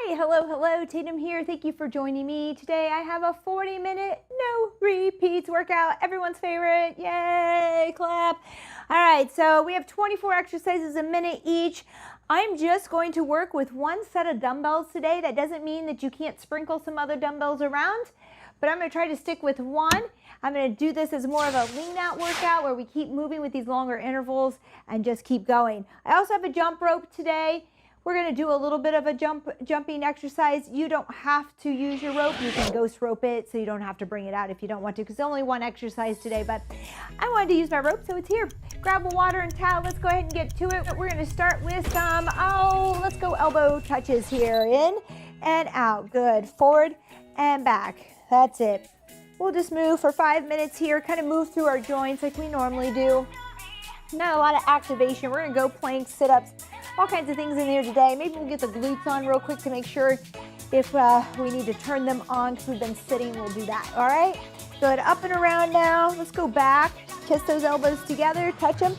Hi, hello, Tatum here. Thank you for joining me. Today I have a 40-minute no repeats workout, everyone's favorite. Yay, clap. All right, so we have 24 exercises a minute each. I'm just going to work with one set of dumbbells today. That doesn't mean that you can't sprinkle some other dumbbells around, but I'm going to try to stick with one. I'm going to do this as more of a lean out workout where we keep moving with these longer intervals and just keep going. I also have a jump rope today. We're going to do a little bit of a jumping exercise. You don't have to use your rope. You can ghost rope it so you don't have to bring it out if you don't want to, because it's only one exercise today, but I wanted to use my rope, so it's here. Grab a water and towel. Let's go ahead and get to it. We're going to start with some, let's go elbow touches here. In and out. Good. Forward and back. That's it. We'll just move for 5 minutes here, kind of move through our joints like we normally do. Not a lot of activation. We're going to go planks, sit-ups, all kinds of things in here today. Maybe we'll get the glutes on real quick to make sure if we need to turn them on because we've been sitting, we'll do that. All right? Good. Up and around now. Let's go back. Kiss those elbows together. Touch them.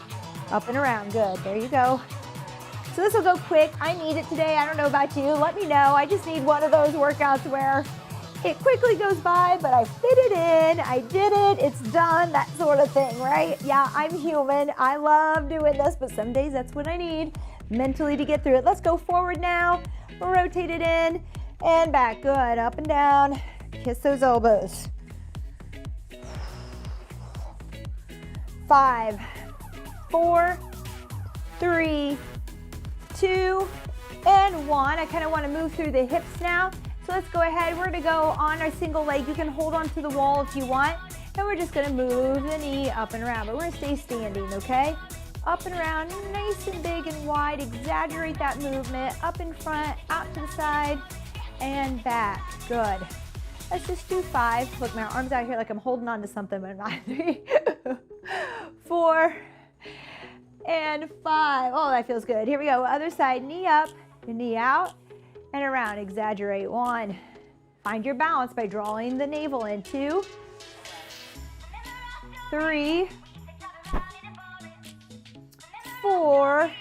Up and around. Good. There you go. So this will go quick. I need it today. I don't know about you. Let me know. I just need one of those workouts where it quickly goes by, but I fit it in, I did it, it's done, that sort of thing, right? Yeah, I'm human. I love doing this, but some days that's what I need mentally to get through it. Let's go forward now. Rotate it in and back. Good. Up and down. Kiss those elbows. 5, 4, 3, 2, and 1. I kind of want to move through the hips now. So let's go ahead, we're gonna go on our single leg. You can hold on to the wall if you want. And we're just gonna move the knee up and around, but we're gonna stay standing, okay? Up and around, nice and big and wide. Exaggerate that movement. Up in front, out to the side, and back. Good. Let's just do 5. Look, my arm's out here like I'm holding on to something, but I'm not. 3, 4, and 5. Oh, that feels good. Here we go. Other side, knee up, the knee out, and around. Exaggerate. 1. Find your balance by drawing the navel in. 2, 3, 4,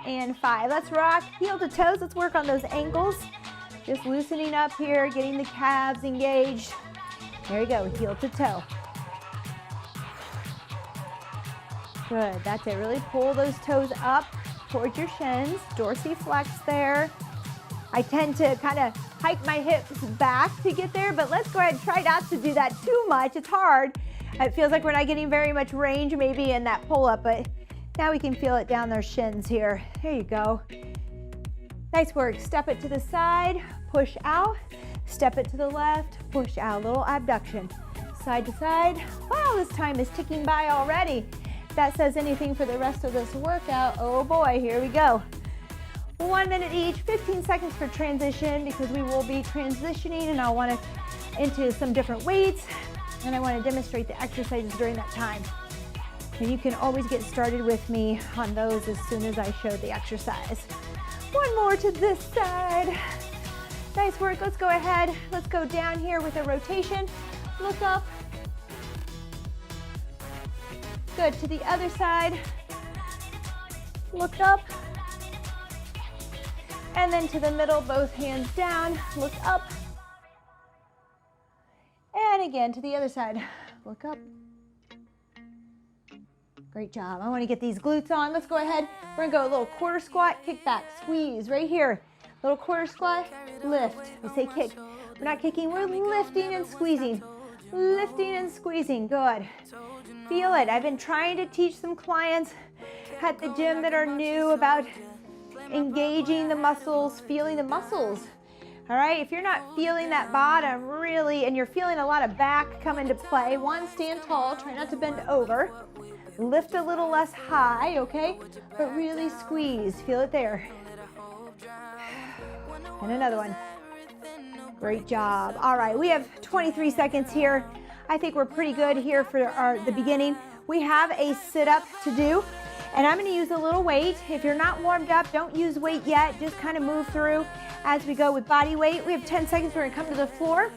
and 5. Let's rock. Heel to toes. Let's work on those ankles. Just loosening up here, getting the calves engaged. There you go. Heel to toe. Good. That's it. Really pull those toes up towards your shins, dorsiflex there. I tend to kind of hike my hips back to get there, but let's go ahead and try not to do that too much. It's hard. It feels like we're not getting very much range maybe in that pull-up, but now we can feel it down those shins here. There you go. Nice work. Step it to the side, push out. Step it to the left, push out. A little abduction. Side to side. Wow, this time is ticking by already. If that says anything for the rest of this workout, oh boy, here we go. 1 minute each, 15 seconds for transition because we will be transitioning and I'll want to into some different weights and I want to demonstrate the exercises during that time. And you can always get started with me on those as soon as I show the exercise. One more to this side. Nice work. Let's go ahead. Let's go down here with a rotation. Look up. Good. To the other side. Look up. And then to the middle, both hands down. Look up. And again to the other side. Look up. Great job. I want to get these glutes on. Let's go ahead. We're going to go a little quarter squat, kick back, squeeze right here. Little quarter squat, lift. We say kick. We're not kicking, we're lifting and squeezing. Lifting and squeezing. Good. Feel it. I've been trying to teach some clients at the gym that are new about engaging the muscles, feeling the muscles. All right, if you're not feeling that bottom really, and you're feeling a lot of back come into play, 1, stand tall, try not to bend over. Lift a little less high, okay? But really squeeze, feel it there. And another one. Great job. All right, we have 23 seconds here. I think we're pretty good here for the beginning. We have a sit-up to do, and I'm gonna use a little weight. If you're not warmed up, don't use weight yet. Just kind of move through as we go with body weight. We have 10 seconds. We're gonna come to the floor.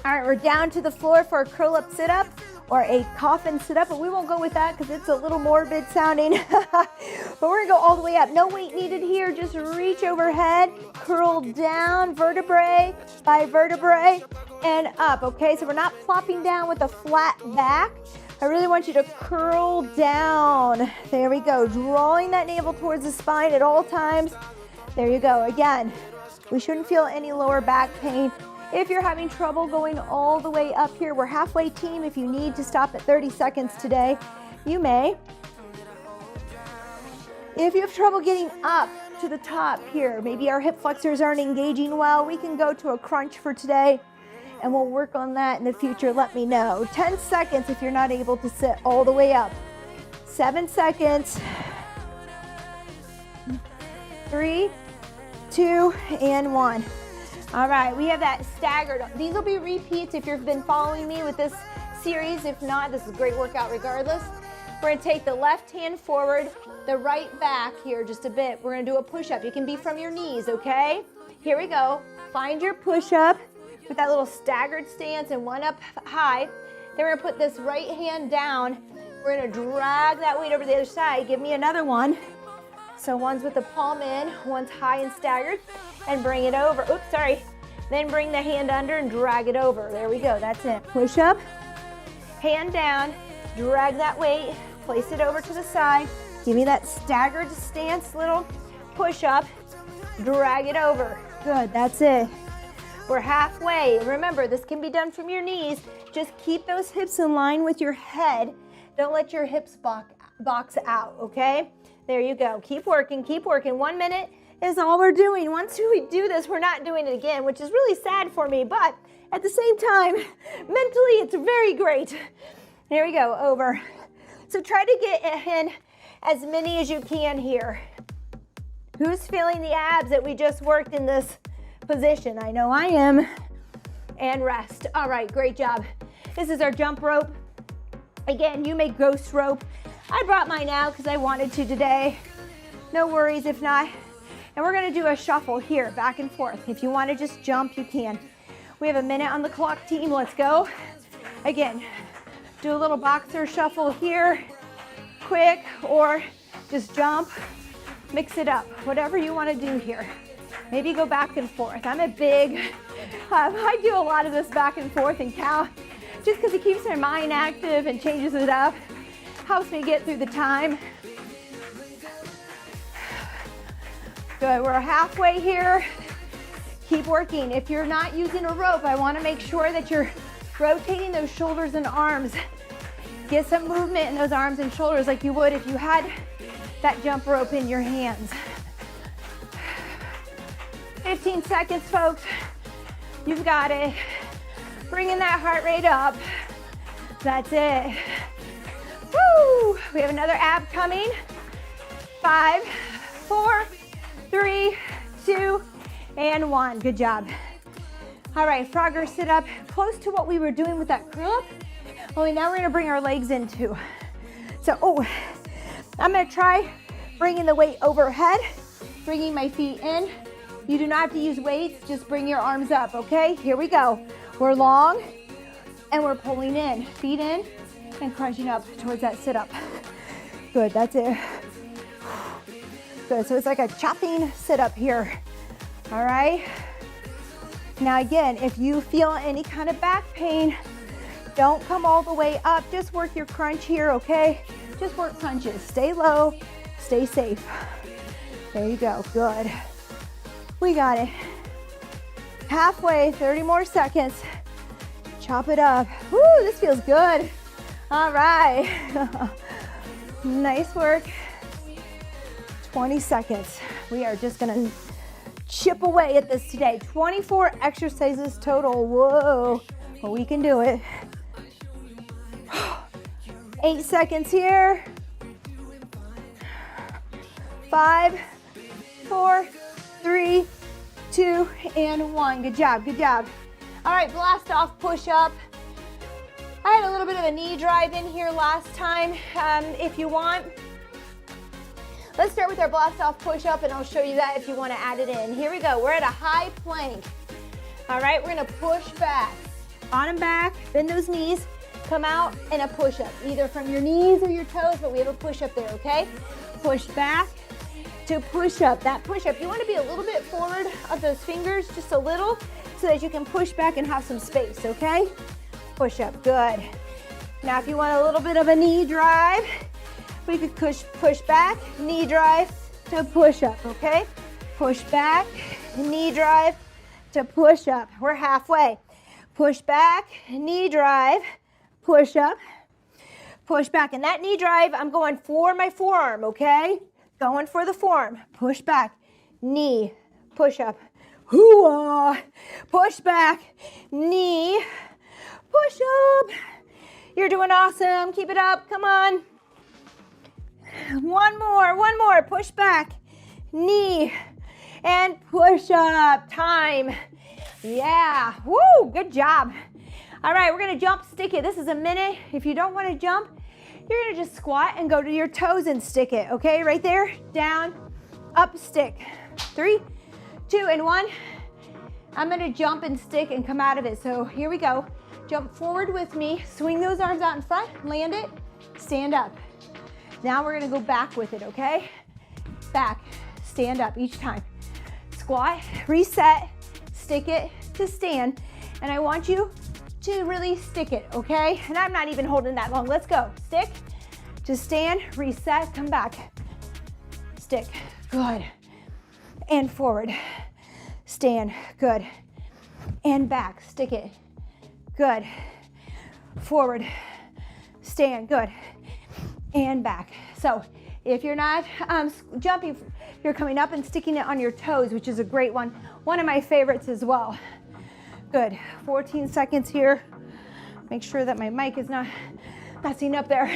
All right, we're down to the floor for a curl-up sit-up. or a coffin sit-up, but we won't go with that because it's a little morbid sounding. But we're gonna go all the way up. No weight needed here, just reach overhead, curl down, vertebrae by vertebrae, and up, okay? So we're not plopping down with a flat back. I really want you to curl down. There we go, drawing that navel towards the spine at all times. There you go. Again, we shouldn't feel any lower back pain. If you're having trouble going all the way up here, we're halfway team. If you need to stop at 30 seconds today, you may. If you have trouble getting up to the top here, maybe our hip flexors aren't engaging well, we can go to a crunch for today, and we'll work on that in the future. Let me know. 10 seconds if you're not able to sit all the way up. 7 seconds. 3, 2, and 1. All right, we have that staggered. These will be repeats if you've been following me with this series. If not, this is a great workout regardless. We're gonna take the left hand forward, the right back here just a bit. We're gonna do a push-up. You can be from your knees, okay? Here we go. Find your push-up with that little staggered stance and one up high. Then we're gonna put this right hand down. We're gonna drag that weight over to the other side. Give me another one. So one's with the palm in, one's high and staggered, and bring it over. Oops, sorry. Then bring the hand under and drag it over. There we go, that's it. Push up, hand down, drag that weight, place it over to the side. Give me that staggered stance, little push up, drag it over. Good, that's it. We're halfway. Remember, this can be done from your knees. Just keep those hips in line with your head. Don't let your hips box out, okay? There you go. Keep working, keep working. 1 minute is all we're doing. Once we do this, we're not doing it again, which is really sad for me, but at the same time, mentally, it's very great. There we go, over. So try to get in as many as you can here. Who's feeling the abs that we just worked in this position? I know I am. And rest. All right, great job. This is our jump rope. Again, you may ghost rope. I brought mine out because I wanted to today. No worries if not. And we're gonna do a shuffle here, back and forth. If you wanna just jump, you can. We have a minute on the clock, team, let's go. Again, do a little boxer shuffle here, quick, or just jump, mix it up, whatever you wanna do here. Maybe go back and forth. I'm a big, I do a lot of this back and forth and count, just because it keeps my mind active and changes it up. Helps me get through the time. Good, we're halfway here. Keep working. If you're not using a rope, I want to make sure that you're rotating those shoulders and arms. Get some movement in those arms and shoulders like you would if you had that jump rope in your hands. 15 seconds, folks. You've got it. Bringing that heart rate up. That's it. Woo! We have another ab coming. 5, 4, 3, 2, and 1. Good job. All right, frog or sit up, close to what we were doing with that curl up. Only now we're gonna bring our legs in too. So, I'm gonna try bringing the weight overhead, bringing my feet in. You do not have to use weights, just bring your arms up, okay? Here we go. We're long and we're pulling in. Feet in and crunching up towards that sit up. Good, that's it. Good, so it's like a chopping sit up here. All right. Now again, if you feel any kind of back pain, don't come all the way up. Just work your crunch here, okay? Just work crunches. Stay low, stay safe. There you go, good. We got it. Halfway, 30 more seconds. Chop it up. Woo, this feels good. All right. Nice work. 20 seconds. We are just gonna chip away at this today. 24 exercises total. Whoa, well, we can do it. 8 seconds here. 5, 4, 3, 2, and 1. Good job, good job. All right, blast off push up. I had a little bit of a knee drive in here last time. If you want, let's start with our blast off push up and I'll show you that if you want to add it in. Here we go, we're at a high plank. All right, we're gonna push back. Bottom back, bend those knees. come out in a push-up, either from your knees or your toes, but we have a push-up there, okay? Push back to push-up. That push-up, you want to be a little bit forward of those fingers, just a little, so that you can push back and have some space, okay? Push-up, good. Now if you want a little bit of a knee drive, we could push back, knee drive to push-up, okay? Push back, knee drive to push-up. We're halfway. Push back, knee drive, push up, push back. And that knee drive, I'm going for my forearm, okay? Going for the forearm. Push back, knee, push up. Hoo-ah. Push back, knee, push up. You're doing awesome. Keep it up. Come on. One more. Push back, knee, and push up. Time. Yeah. Woo, good job. All right, we're gonna jump, stick it. This is a minute. If you don't wanna jump, you're gonna just squat and go to your toes and stick it, okay? Right there, down, up, stick. 3, 2, and 1. I'm gonna jump and stick and come out of it. So here we go. Jump forward with me, swing those arms out in front, land it, stand up. Now we're gonna go back with it, okay? Back, stand up each time. Squat, reset, stick it to stand, and I want you to really stick it, okay? And I'm not even holding that long. Let's go. Stick, to stand, reset, come back. Stick, good. And forward, stand, good. And back, stick it, good. Forward, stand, good. And back. So if you're not jumping, you're coming up and sticking it on your toes, which is a great one. One of my favorites as well. Good, 14 seconds here. Make sure that my mic is not messing up there.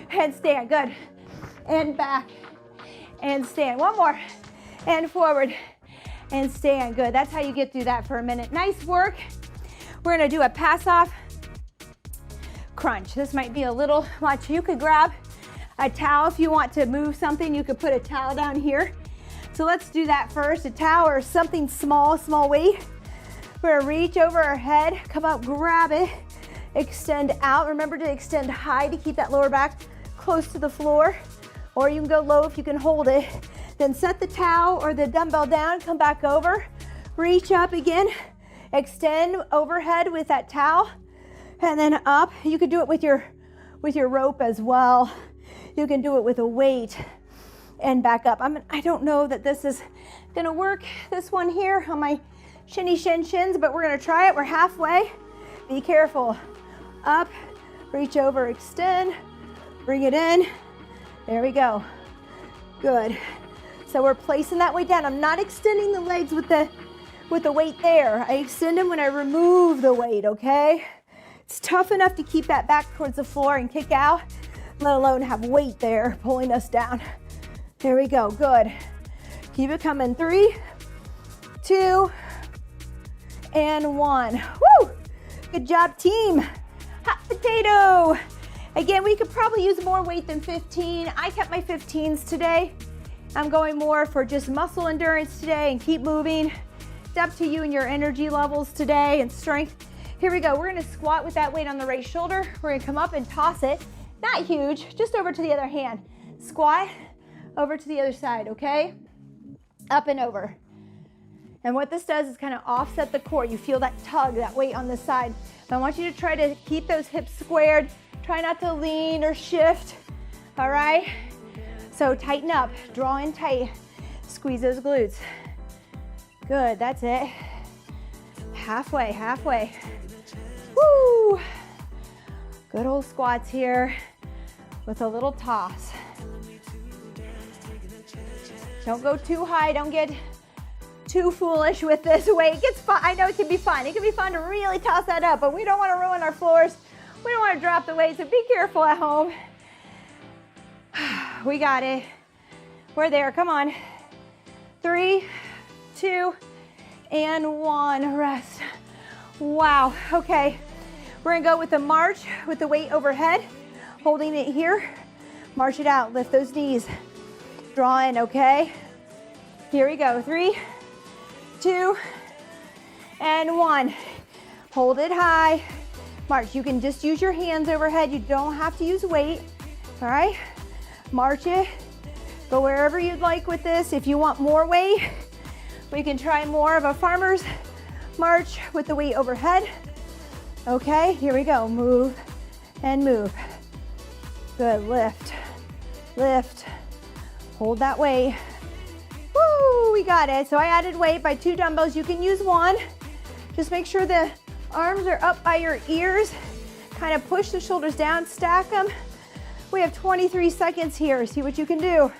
And stand, good. And back, and stand. One more, and forward, and stand, good. That's how you get through that for a minute. Nice work. We're gonna do a pass off crunch. This might be a little much. You could grab a towel if you want to move something. You could put a towel down here. So let's do that first. A towel or something small weight. We're gonna reach over our head, come up, grab it, extend out. Remember to extend high to keep that lower back close to the floor, or you can go low if you can hold it. Then set the towel or the dumbbell down, come back over, reach up again, extend overhead with that towel, and then up. You could do it with your rope as well. You can do it with a weight and back up. I don't know that this is gonna work, this one here on my shins, but we're gonna try it. We're halfway. Be careful. Up, reach over, extend, bring it in. There we go. Good. So we're placing that weight down. I'm not extending the legs with the weight there. I extend them when I remove the weight, okay? It's tough enough to keep that back towards the floor and kick out, let alone have weight there pulling us down. There we go, good. Keep it coming. 3, 2, and 1. Woo! Good job, team. Hot potato. Again, we could probably use more weight than 15. I kept my 15s today. I'm going more for just muscle endurance today and keep moving. It's up to you and your energy levels today and strength. Here we go. We're gonna squat with that weight on the right shoulder. We're gonna come up and toss it. Not huge, just over to the other hand. Squat, over to the other side, okay? Up and over. And what this does is kind of offset the core. You feel that tug, that weight on this side. But I want you to try to keep those hips squared. Try not to lean or shift, all right? So tighten up, draw in tight. Squeeze those glutes. Good, that's it. Halfway, halfway. Woo! Good old squats here with a little toss. Don't go too high, don't get too foolish with this weight. It gets fun. I know it can be fun. It can be fun to really toss that up, but we don't want to ruin our floors. We don't want to drop the weight, so be careful at home. We got it. We're there, come on. 3, 2, and 1, rest. Wow, okay. We're gonna go with a march with the weight overhead, holding it here. March it out, lift those knees. Draw in, okay? Here we go, 3, 2, and 1. Hold it high, march. You can just use your hands overhead. You don't have to use weight, all right? March it, go wherever you'd like with this. If you want more weight, we can try more of a farmer's march with the weight overhead. Okay, here we go, move and move. Good, lift, lift, hold that weight. Woo, we got it. So I added weight by 2 dumbbells. You can use 1. Just make sure the arms are up by your ears. Kind of push the shoulders down, stack them. We have 23 seconds here. See what you can do.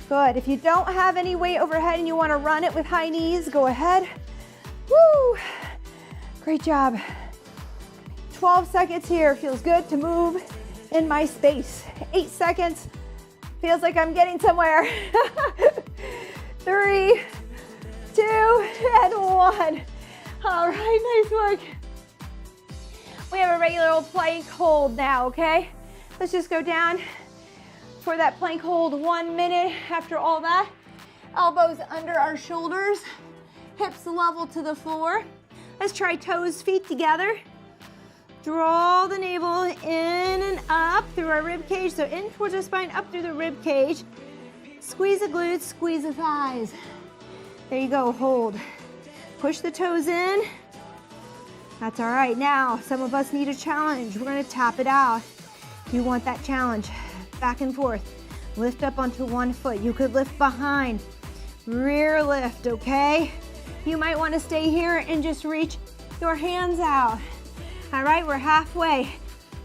Good. If you don't have any weight overhead and you want to run it with high knees, go ahead. Woo! Great job. 12 seconds here. Feels good to move in my space. 8 seconds. Feels like I'm getting somewhere. 3, 2, and 1. All right, nice work. We have a regular old plank hold now, okay? Let's just go down for that plank hold 1 minute. After all that, elbows under our shoulders, hips level to the floor. Let's try toes, feet together. Draw the navel in and up through our rib cage. So in towards our spine, up through the rib cage. Squeeze the glutes, squeeze the thighs. There you go, hold. Push the toes in. That's all right. Now, some of us need a challenge. We're gonna tap it out. You want that challenge. Back and forth. Lift up onto one foot. You could lift behind. Rear lift, okay? You might wanna stay here and just reach your hands out. All right, we're halfway.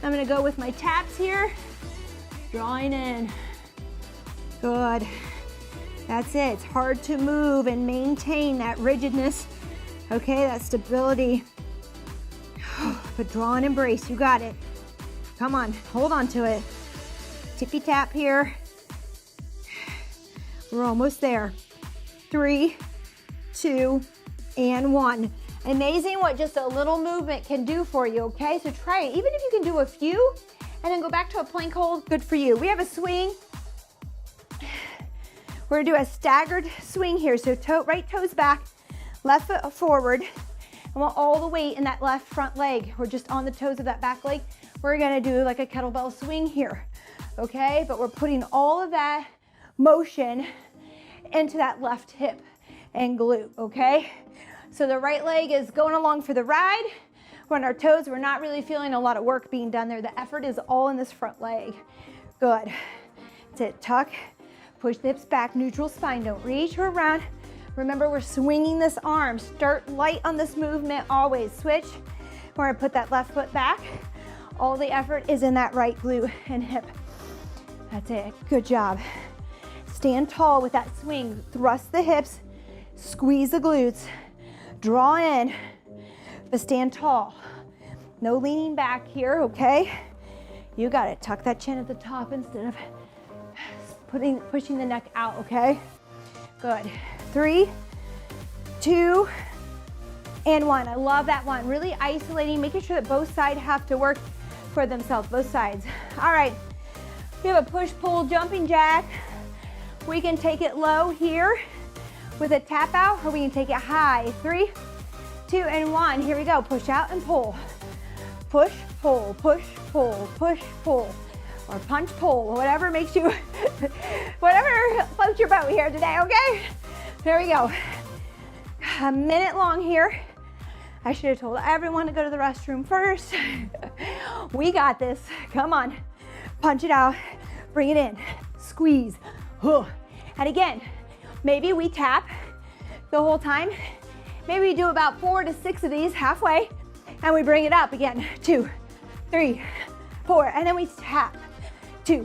I'm gonna go with my taps here. Drawing in. Good. That's it. It's hard to move and maintain that rigidness. Okay, that stability. But draw and embrace. You got it. Come on, hold on to it. Tippy tap here. We're almost there. 3, 2, and 1. Amazing what just a little movement can do for you, okay? So try it. Even if you can do a few and then go back to a plank hold, good for you. We have a swing. We're gonna do a staggered swing here. So right toes back, left foot forward. I want all the weight in that left front leg. We're just on the toes of that back leg. We're gonna do like a kettlebell swing here, okay? But we're putting all of that motion into that left hip and glute, okay? So the right leg is going along for the ride. We're on our toes. We're not really feeling a lot of work being done there. The effort is all in this front leg. Good. That's it. Tuck. Push the hips back. Neutral spine. Don't reach or around. Remember, we're swinging this arm. Start light on this movement always. Switch. We're gonna put that left foot back. All the effort is in that right glute and hip. That's it. Good job. Stand tall with that swing. Thrust the hips. Squeeze the glutes. Draw in, but stand tall. No leaning back here, okay? You got it. Tuck that chin at the top instead of pushing the neck out, okay? Good. 3, 2, and 1. I love that one. Really isolating, making sure that both sides have to work for themselves, both sides. All right, we have a push-pull jumping jack. We can take it low here with a tap out, or we can take it high. 3, 2, and 1. Here we go. Push out and pull. Push, pull, push, pull, push, pull. Or punch, pull, whatever makes you, whatever floats your boat here today, okay? There we go. A minute long here. I should have told everyone to go to the restroom first. We got this. Come on. Punch it out. Bring it in. Squeeze. And again, maybe we tap the whole time. Maybe we do about 4 to 6 of these halfway, and we bring it up again. 2, 3, 4, and then we tap. 2,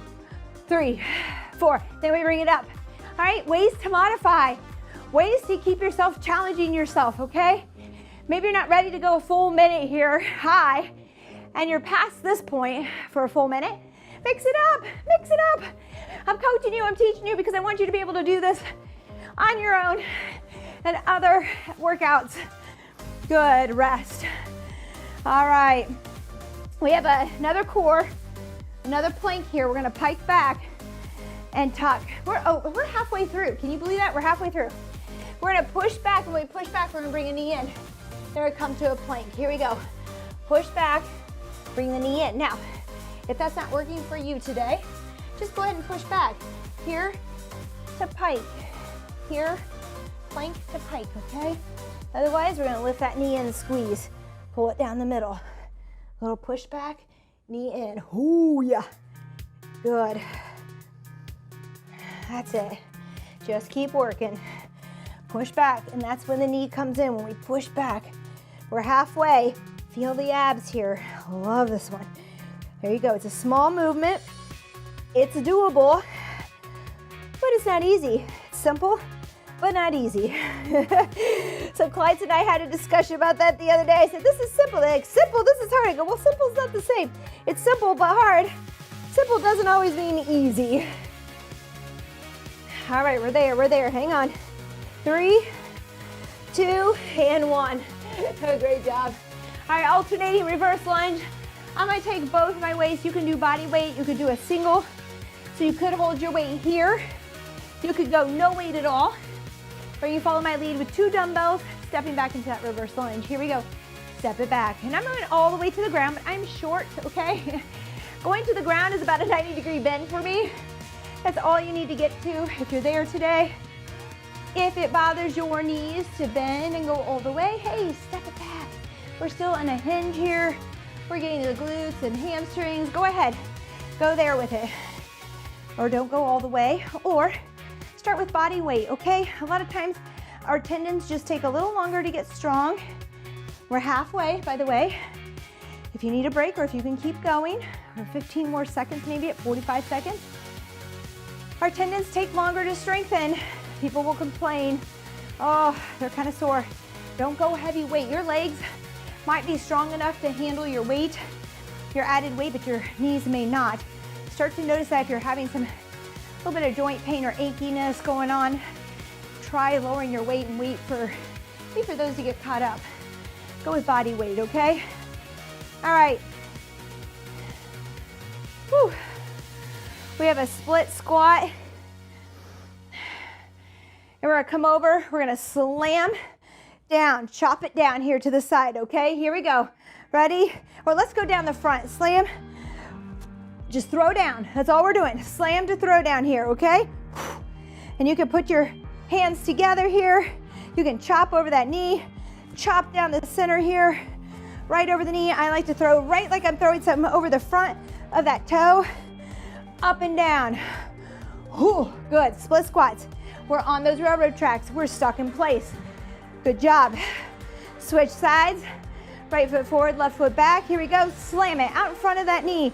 3, 4, then we bring it up. All right, ways to modify, ways to keep yourself challenging yourself, okay? Maybe you're not ready to go a full minute here high, and you're past this point for a full minute. Mix it up, mix it up. I'm coaching you, I'm teaching you because I want you to be able to do this on your own and other workouts. Good, rest. All right, we have another core, another plank here. We're gonna pike back and tuck. We're halfway through. Can you believe that? We're halfway through. We're gonna push back, and when we push back, we're gonna bring a knee in. Then we come to a plank. Here we go. Push back, Bring the knee in. Now, if that's not working for you today, just go ahead and push back. Here to pike. Here, plank to pike, okay? Otherwise, we're gonna lift that knee in and squeeze. Pull it down the middle. A little push back, knee in. Ooh, yeah. Good. That's it. Just keep working. Push back, and that's when the knee comes in, when we push back. We're halfway. Feel the abs here. Love this one. There you go. It's a small movement. It's doable, but it's not easy. It's simple, but not easy. So clients and I had a discussion about that the other day. I said, this is simple. They're like, simple, this is hard. I go, well, simple's not the same. It's simple, but hard. Simple doesn't always mean easy. All right, we're there. Hang on. 3, 2, and 1. Oh, great job. All right, alternating reverse lunge. I'm gonna take both my weights. You can do body weight, you could do a single. So you could hold your weight here. You could go no weight at all. Or you follow my lead with 2 dumbbells, stepping back into that reverse lunge. Here we go. Step it back. And I'm going all the way to the ground, but I'm short, okay? Going to the ground is about a 90-degree bend for me. That's all you need to get to if you're there today. If it bothers your knees to bend and go all the way, hey, step it back. We're still in a hinge here. We're getting the glutes and hamstrings. Go ahead, go there with it. Or don't go all the way, or start with body weight, okay? A lot of times our tendons just take a little longer to get strong. We're halfway, by the way. If you need a break or if you can keep going, or 15 more seconds maybe at 45 seconds. Our tendons take longer to strengthen. People will complain, oh, they're kind of sore. Don't go heavy weight. Your legs might be strong enough to handle your weight, your added weight, but your knees may not. Start to notice that if you're having a little bit of joint pain or achiness going on, try lowering your weight and wait for those to get caught up. Go with body weight, okay? All right. Whew. We have a split squat. And we're gonna come over, we're gonna slam down, chop it down here to the side, okay? Here we go. Ready? Or let's go down the front. Slam, just throw down. That's all we're doing. Slam to throw down here, okay? And you can put your hands together here. You can chop over that knee, chop down the center here, right over the knee. I like to throw right like I'm throwing something over the front of that toe, up and down. Whew, good, split squats. We're on those railroad tracks. We're stuck in place. Good job. Switch sides. Right foot forward, left foot back. Here we go. Slam it out in front of that knee.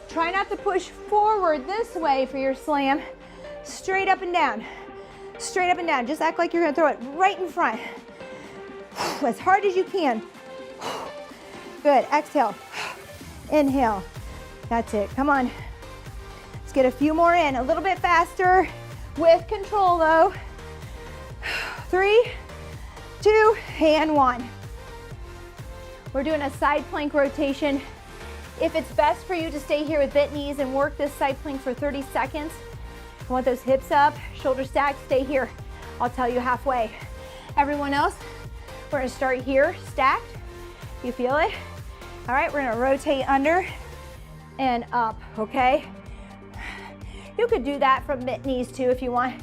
Try not to push forward this way for your slam. Straight up and down. Straight up and down. Just act like you're gonna throw it right in front. As hard as you can. Good. Exhale. Inhale. That's it. Come on. Let's get a few more in. A little bit faster. With control though. 3, 2, and 1. We're doing a side plank rotation. If it's best for you to stay here with bent knees and work this side plank for 30 seconds, you want those hips up, shoulder stacked, stay here. I'll tell you halfway. Everyone else, we're gonna start here, stacked. You feel it? All right, we're gonna rotate under and up, okay? You could do that from bent knees too if you want.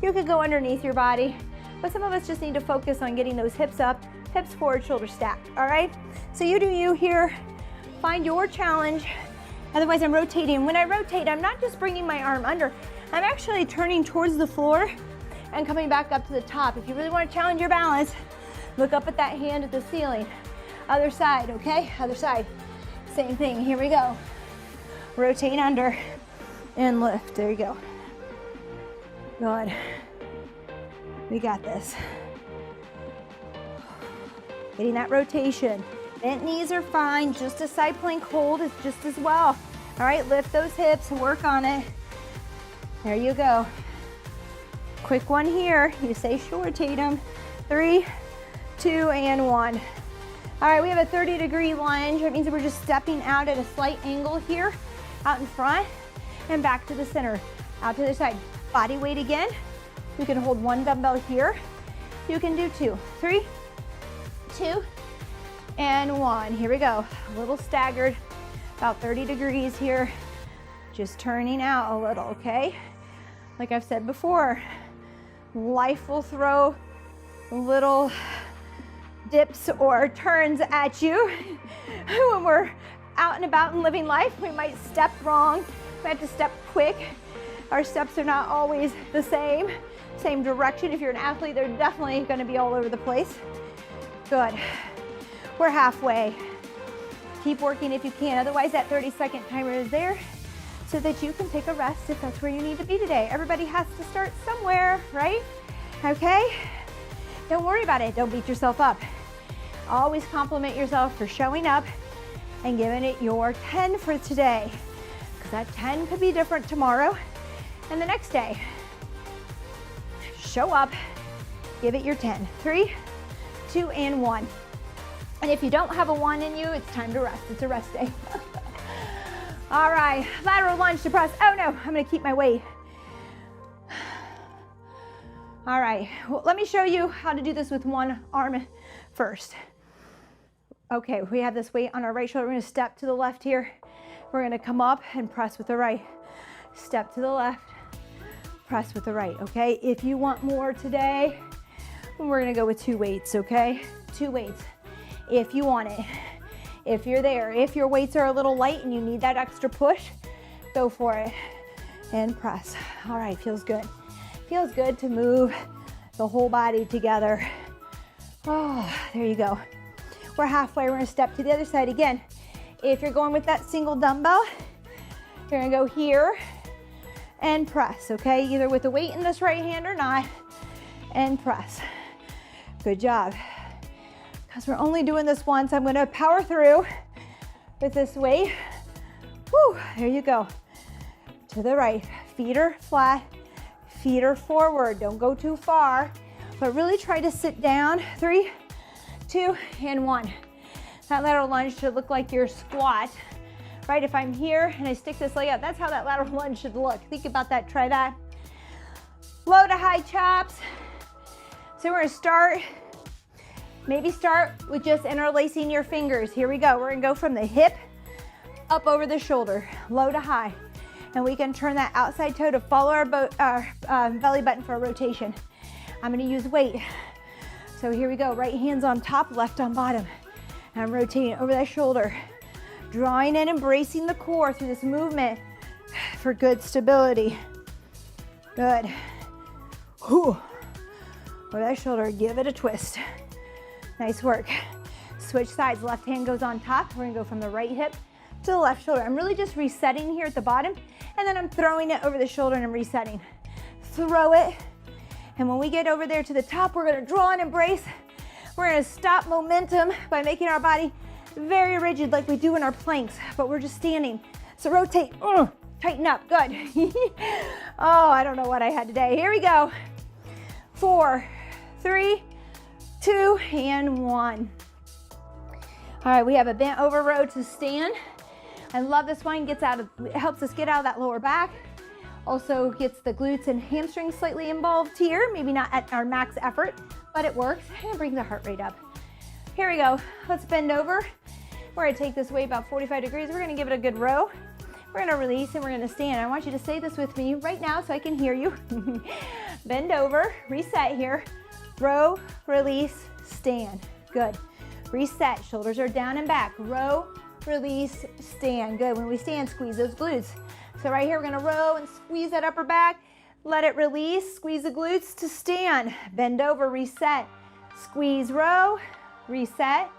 You could go underneath your body, but some of us just need to focus on getting those hips up, hips forward, shoulder stacked, all right? So you do you here, find your challenge. Otherwise I'm rotating. When I rotate, I'm not just bringing my arm under, I'm actually turning towards the floor and coming back up to the top. If you really want to challenge your balance, look up at that hand at the ceiling. Other side, okay? Other side. Same thing, here we go. Rotate under and lift, there you go. Good. We got this. Getting that rotation. Bent knees are fine, just a side plank hold is just as well. All right, lift those hips and work on it. There you go. Quick one here, you say short, Tatum. 3, 2, and 1. All right, we have a 30-degree lunge. That means that we're just stepping out at a slight angle here, out in front, and back to the center, out to the side. Body weight again. You can hold 1 dumbbell here. You can do 2. 3, 2, and 1. Here we go. A little staggered. About 30 degrees here. Just turning out a little, okay? Like I've said before, life will throw little dips or turns at you. When we're out and about and living life, we might step wrong. We have to step quick. Our steps are not always the same direction. If you're an athlete, they're definitely going to be all over the place. Good. We're halfway. Keep working if you can. Otherwise, that 30-second timer is there so that you can take a rest if that's where you need to be today. Everybody has to start somewhere, right? Okay? Don't worry about it. Don't beat yourself up. Always compliment yourself for showing up and giving it your 10 for today, because that 10 could be different tomorrow and the next day. Show up, give it your 10. 3, 2, and 1. And if you don't have a 1 in you, it's time to rest. It's a rest day. All right, lateral lunge to press. Oh no, I'm gonna keep my weight. All right, well, let me show you how to do this with one arm first. Okay, we have this weight on our right shoulder. We're gonna step to the left here. We're gonna come up and press with the right. Step to the left, press with the right, okay? If you want more today, we're gonna go with 2 weights, okay? 2 weights, if you want it. If you're there, if your weights are a little light and you need that extra push, go for it and press. All right, feels good. Feels good to move the whole body together. Oh, there you go. We're halfway. We're gonna step to the other side again. If you're going with that single dumbbell, you're gonna go here and press, okay? Either with the weight in this right hand or not, and press. Good job. Because we're only doing this once, I'm gonna power through with this weight. Whew, there you go. To the right, feet are flat, feet are forward. Don't go too far, but really try to sit down. 3, 2, and 1. That lateral lunge should look like your squat, right? If I'm here and I stick this leg out, that's how that lateral lunge should look. Think about that, try that. Low to high chops. So we're gonna start, maybe start with just interlacing your fingers. Here we go. We're gonna go from the hip up over the shoulder, low to high. And we can turn that outside toe to follow our belly button for a rotation. I'm gonna use weight. So here we go, right hand's on top, left on bottom. And I'm rotating over that shoulder, drawing and embracing the core through this movement for good stability. Good. Whew. Over that shoulder, give it a twist. Nice work. Switch sides, left hand goes on top. We're gonna go from the right hip to the left shoulder. I'm really just resetting here at the bottom, and then I'm throwing it over the shoulder and I'm resetting. Throw it, and when we get over there to the top, we're gonna draw and embrace. We're gonna stop momentum by making our body very rigid like we do in our planks, but we're just standing. So rotate, tighten up, good. Oh, I don't know what I had today. Here we go. 4, 3, 2, and 1. All right, we have a bent over row to stand. I love this one, it helps us get out of that lower back. Also gets the glutes and hamstrings slightly involved here, maybe not at our max effort, but it works, and brings the heart rate up. Here we go, let's bend over. We're gonna take this weight about 45 degrees. We're gonna give it a good row. We're gonna release and we're gonna stand. I want you to say this with me right now so I can hear you. Bend over, reset here. Row, release, stand. Good. Reset, shoulders are down and back. Row, release, stand. Good. When we stand, squeeze those glutes. So right here, we're gonna row and squeeze that upper back. Let it release, squeeze the glutes to stand. Bend over, reset. Squeeze, row, reset.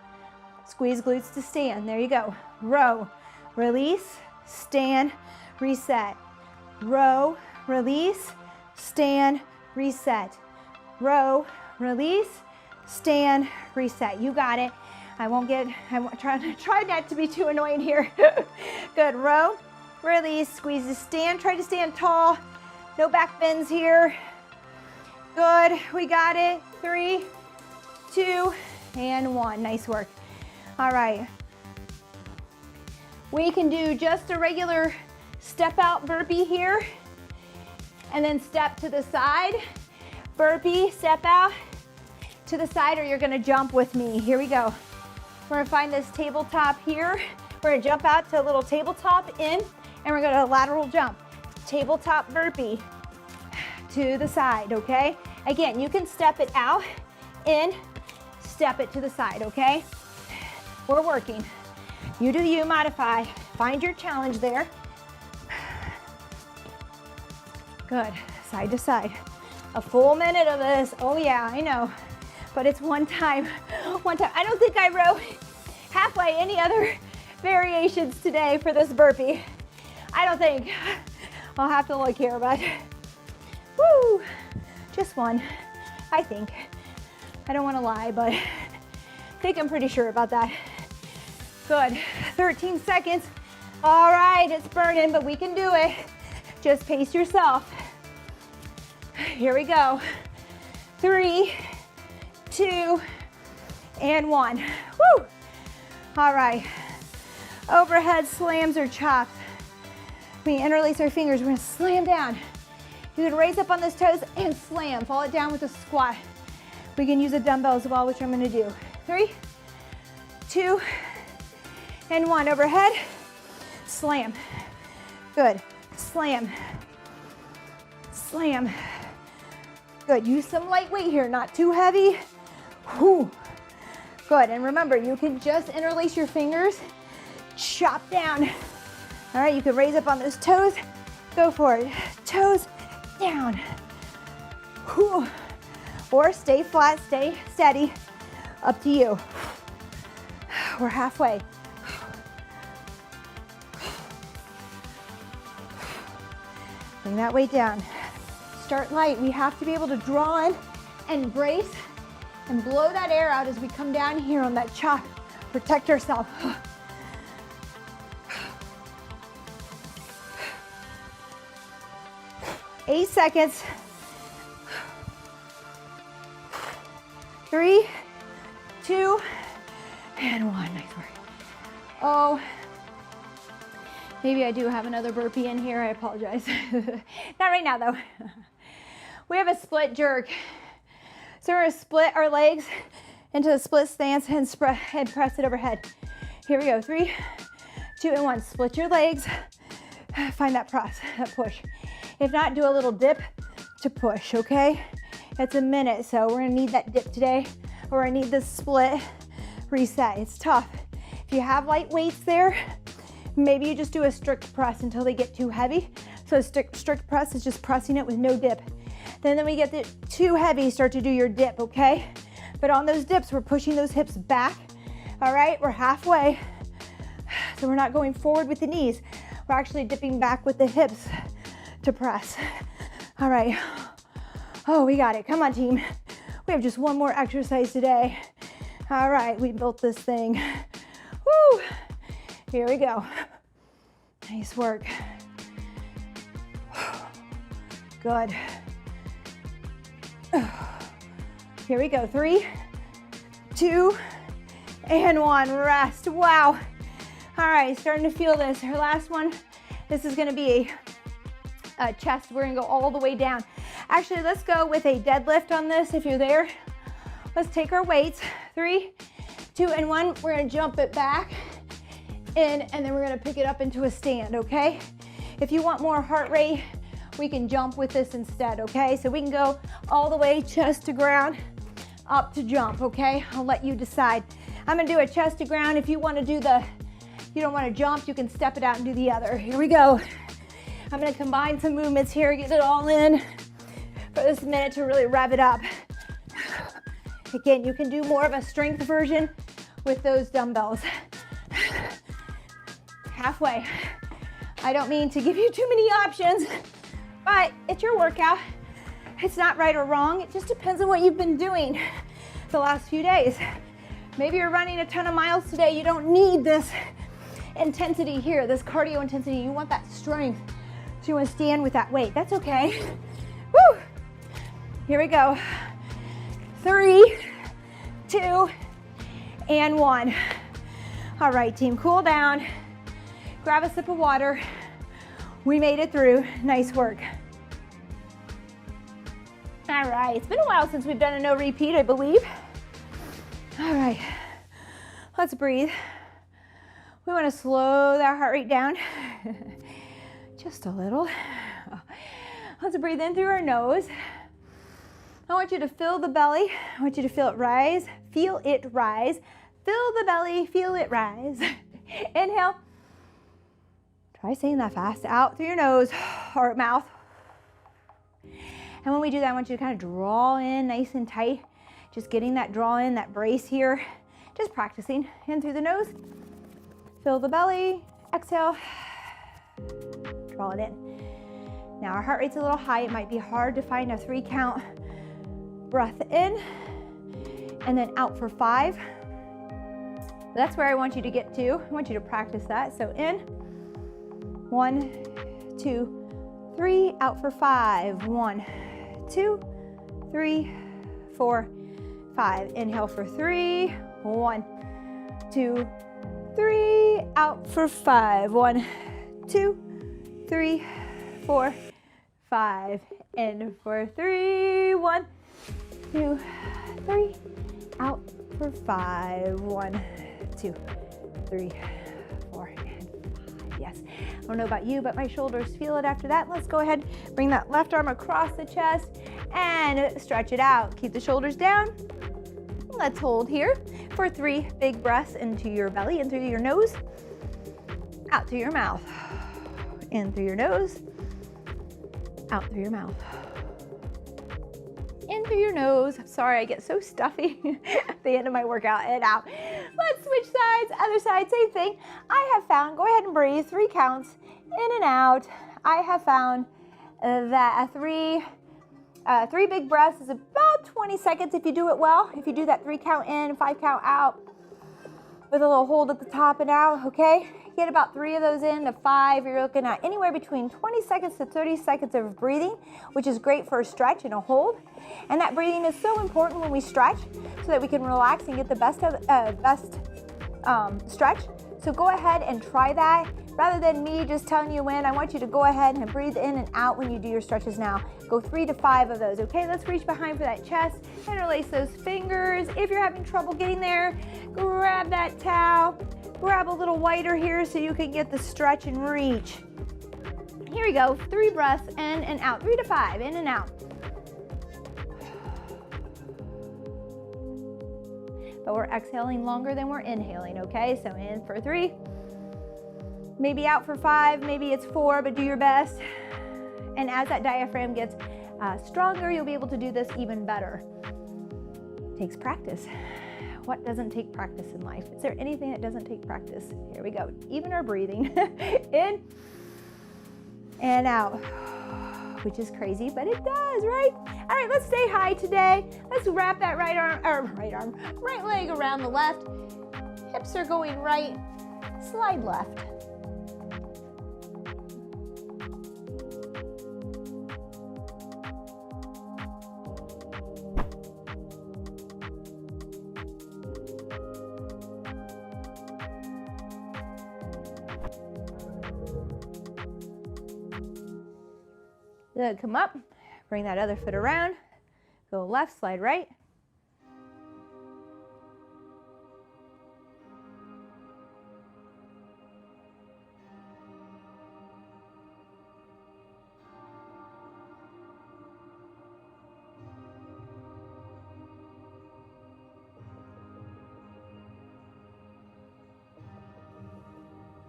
Squeeze glutes to stand. There you go. Row, release, stand, reset. Row, release, stand, reset. Row, release, stand, reset. You got it. I'm trying not to be too annoying here. Good. Row, release, squeeze the stand. Try to stand tall. No back bends here. Good. We got it. 3, 2, and 1. Nice work. All right. We can do just a regular step out burpee here, and then step to the side. Burpee, step out to the side, or you're gonna jump with me. Here we go. We're gonna find this tabletop here. We're gonna jump out to a little tabletop in, and we're gonna lateral jump. Tabletop burpee to the side, okay? Again, you can step it out, in, step it to the side, okay? We're working. You do you, modify. Find your challenge there. Good, side to side. A full minute of this. Oh yeah, I know. But it's one time. I don't think I wrote halfway any other variations today for this burpee. I don't think. I'll have to look here, but woo, just one, I think. I don't want to lie, but I think I'm pretty sure about that. Good, 13 seconds. All right, it's burning, but we can do it. Just pace yourself. Here we go. 3, 2, and 1. Woo! All right. Overhead slams or chops. We interlace our fingers. We're gonna slam down. You can raise up on those toes and slam. Fall it down with a squat. We can use a dumbbell as well, which I'm gonna do. 3, 2, and 1. Overhead, slam. Good. Slam. Slam. Good. Use some light weight here, not too heavy. Whew. Good. And remember, you can just interlace your fingers, chop down. All right, you can raise up on those toes. Go for it. Toes down. Whew. Or stay flat, stay steady. Up to you. We're halfway. Bring that weight down. Start light. We have to be able to draw in and brace and blow that air out as we come down here on that chop. Protect ourselves. 8 seconds. 3, 2, and 1. Nice work. Oh, maybe I do have another burpee in here. I apologize. Not right now, though. We have a split jerk. So we're gonna split our legs into the split stance and press it overhead. Here we go. 3, 2, and 1. Split your legs. Find that press, that push. If not, do a little dip to push, okay? It's a minute, so we're gonna need that dip today, or I need this split reset. It's tough. If you have light weights there, maybe you just do a strict press until they get too heavy. So strict press is just pressing it with no dip. Then we get it too heavy, start to do your dip, okay? But on those dips, we're pushing those hips back, all right? We're halfway. So we're not going forward with the knees. We're actually dipping back with the hips to press. All right. Oh, we got it. Come on, team. We have just one more exercise today. All right, we built this thing. Woo! Here we go. Nice work. Good. Here we go. 3, 2, and 1. Rest. Wow. All right, starting to feel this. Our last one. This is going to be a chest. We're going to go all the way down. Actually, let's go with a deadlift on this if you're there. Let's take our weights. 3, 2, and 1. We're going to jump it back in, and then we're going to pick it up into a stand, okay? If you want more heart rate, we can jump with this instead, okay? So we can go all the way chest to ground, up to jump, okay? I'll let you decide. I'm going to do a chest to ground. If you want to do you don't want to jump, you can step it out and do the other. Here we go. I'm going to combine some movements here, get it all in for this minute to really rev it up. Again, you can do more of a strength version with those dumbbells. Halfway. I don't mean to give you too many options, but it's your workout. It's not right or wrong. It just depends on what you've been doing the last few days. Maybe you're running a ton of miles today. You don't need this intensity here, this cardio intensity. You want that strength. So you want to stand with that weight. That's okay. Woo! Here we go. 3, 2, and 1. All right, team, cool down. Grab a sip of water. We made it through. Nice work. All right, it's been a while since we've done a no repeat, I believe. All right, let's breathe. We want to slow that heart rate down just a little. Let's breathe in through our nose. I want you to fill the belly. I want you to feel it rise. Feel it rise. Fill the belly, feel it rise. Inhale. Try saying that fast. Out through your nose or mouth. And when we do that, I want you to kind of draw in nice and tight. Just getting that draw in, that brace here. Just practicing. In through the nose. Fill the belly. Exhale. Draw it in. Now our heart rate's a little high. It might be hard to find a 3 count. Breath in. And then out for 5. That's where I want you to get to. I want you to practice that. So in. 1, 2, 3. Out for 5. 1, 2, 3, 4, 5. Inhale for 3. 1, 2, 3. Out for 5. 1, 2, 3, 4, 5. In for 3. 1, 2, 3. Out for 5. 1, 2, 3, 4, and 5. Yes. I don't know about you, but my shoulders feel it after that. Let's go ahead, bring that left arm across the chest and stretch it out. Keep the shoulders down. Let's hold here for 3 big breaths into your belly, in through your nose, out through your mouth. In through your nose, out through your mouth. In through your nose. Sorry, I get so stuffy at the end of my workout, and out. Let's switch sides. Other side, same thing. I have found, go ahead and breathe, 3 counts, in and out. I have found that 3 big breaths is about 20 seconds if you do it well. If you do that 3 count in, 5 count out, with a little hold at the top and out, okay? Get about 3 of those in to 5. You're looking at anywhere between 20 seconds to 30 seconds of breathing, which is great for a stretch and a hold. And that breathing is so important when we stretch so that we can relax and get the best stretch. So go ahead and try that. Rather than me just telling you when, I want you to go ahead and breathe in and out when you do your stretches now. Go 3 to 5 of those, okay? Let's reach behind for that chest, interlace those fingers. If you're having trouble getting there, grab that towel. Grab a little wider here so you can get the stretch and reach. Here we go, 3 breaths in and out, 3 to 5, in and out. But we're exhaling longer than we're inhaling, okay? So in for 3, maybe out for 5, maybe it's 4, but do your best. And as that diaphragm gets stronger, you'll be able to do this even better. Takes practice. What doesn't take practice in life? Is there anything that doesn't take practice? Here we go. Even our breathing. In and out, which is crazy, but it does, right? All right, let's stay high today. Let's wrap that right leg around the left. Hips are going right, slide left. Good, come up, bring that other foot around, go left, slide right.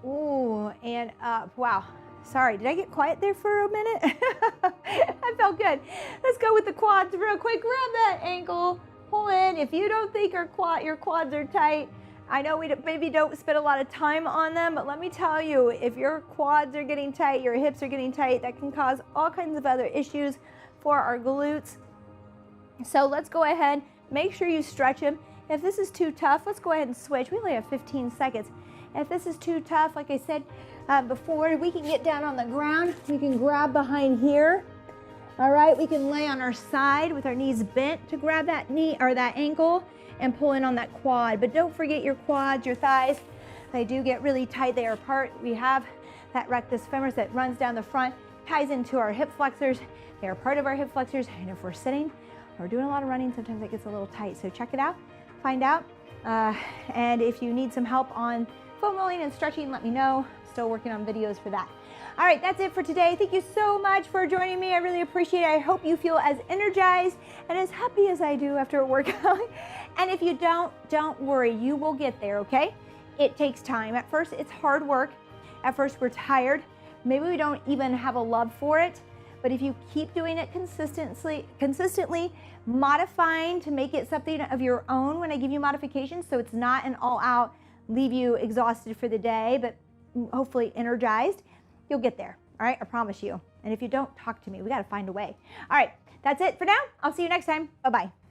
Ooh, and up, wow. Sorry, did I get quiet there for a minute? That felt good. Let's go with the quads real quick. Grab that ankle, pull in. If you don't think your quads are tight, I know we maybe don't spend a lot of time on them, but let me tell you, if your quads are getting tight, your hips are getting tight, that can cause all kinds of other issues for our glutes. So let's go ahead, make sure you stretch them. If this is too tough, let's go ahead and switch. We only have 15 seconds. If this is too tough, like I said before, we can get down on the ground. We can grab behind here. All right, we can lay on our side with our knees bent to grab that knee or that ankle and pull in on that quad. But don't forget your quads, your thighs. They do get really tight. They are part. We have that rectus femoris that runs down the front, ties into our hip flexors. They are part of our hip flexors. And if we're sitting or doing a lot of running, sometimes it gets a little tight. So check it out, find out. And if you need some help on foam rolling and stretching, let me know. Still working on videos for that. All right, that's it for today. Thank you so much for joining me. I really appreciate it. I hope you feel as energized and as happy as I do after a workout. And if you don't worry, you will get there, okay? It takes time. At first, it's hard work. At first, we're tired. Maybe we don't even have a love for it. But if you keep doing it consistently, modifying to make it something of your own when I give you modifications, so it's not an all-out, leave you exhausted for the day, but hopefully energized, you'll get there, all right? I promise you. And if you don't, talk to me. We got to find a way. All right, that's it for now. I'll see you next time. Bye-bye.